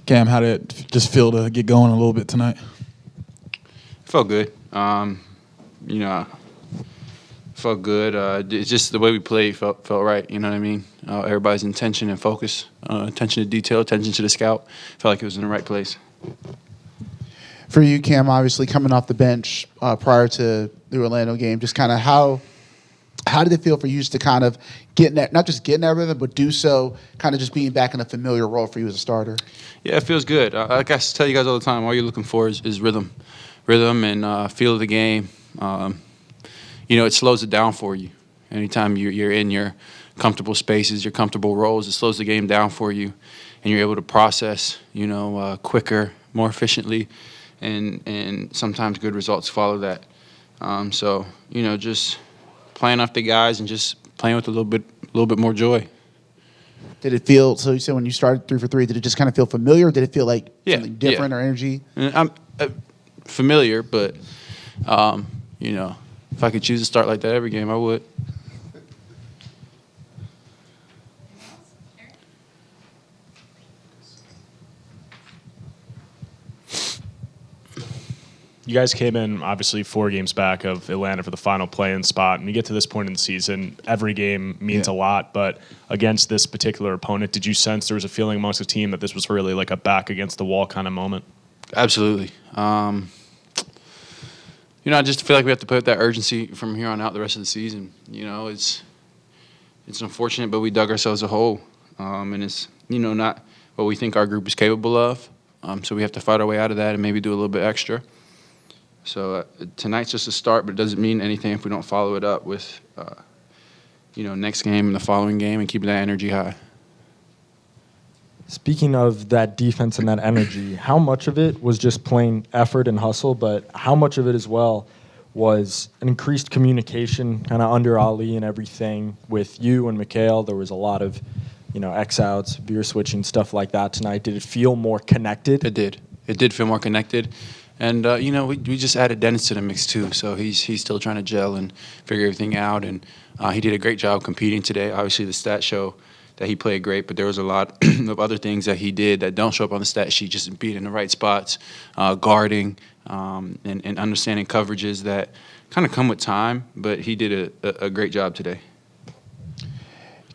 Cam, how did it just feel to get going a little bit tonight? Felt good. Felt good. It's just the way we played felt right. You know what I mean? Everybody's intention and focus, attention to detail, attention to the scout. Felt like it was in the right place. For you, Cam, obviously coming off the bench prior to the Orlando game, just kind of how did it feel for you just to kind of get in that, not just get in that rhythm, but do so kind of just being back in a familiar role for you as a starter? Yeah, it feels good. Like I tell you guys all the time, all you're looking for is rhythm and feel of the game. It slows it down for you. Anytime you're in your comfortable spaces, your comfortable roles, it slows the game down for you, and you're able to process, quicker, more efficiently, and sometimes good results follow that. Just playing off the guys and just playing with a little bit more joy. Did it feel, so you said when you started 3 for 3, did it just kind of feel familiar, or did it feel like something different or energy? I'm familiar, but, if I could choose to start like that every game, I would. You guys came in, obviously, 4 games back of Atlanta for the final play-in spot, and you get to this point in the season, every game means a lot, but against this particular opponent, did you sense there was a feeling amongst the team that this was really like a back-against-the-wall kind of moment? Absolutely. I just feel like we have to put that urgency from here on out the rest of the season. It's unfortunate, but we dug ourselves a hole, and it's, not what we think our group is capable of, so we have to fight our way out of that and maybe do a little bit extra. So tonight's just a start, but it doesn't mean anything if we don't follow it up with, next game and the following game and keeping that energy high. Speaking of that defense and that energy, how much of it was just plain effort and hustle, but how much of it as well was an increased communication kind of under Ali and everything with you and Mikhail? There was a lot of, X-outs, veer switching, stuff like that tonight. Did it feel more connected? It did. It did feel more connected. And, we just added Dennis to the mix, too. So he's still trying to gel and figure everything out. And he did a great job competing today. Obviously, the stats show that he played great, but there was a lot of other things that he did that don't show up on the stat sheet, just being in the right spots, guarding, and understanding coverages that kind of come with time. But he did a great job today.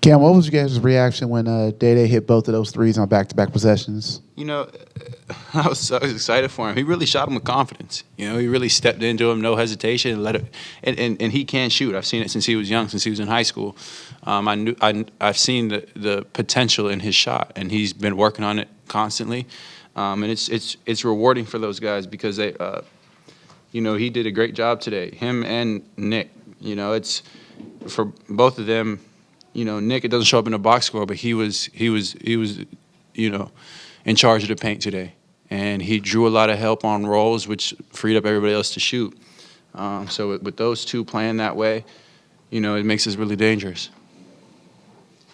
Cam, what was your guys' reaction when Day hit both of those threes on back-to-back possessions? I was excited for him. He really shot him with confidence. He really stepped into him, no hesitation, and let it. And he can shoot. I've seen it since he was young, since he was in high school. I've seen the potential in his shot, and he's been working on it constantly. And it's rewarding for those guys because they, he did a great job today. Him and Nick. It's for both of them. Nick, it doesn't show up in the box score, but he was in charge of the paint today. And he drew a lot of help on rolls, which freed up everybody else to shoot. So with those two playing that way, it makes us really dangerous.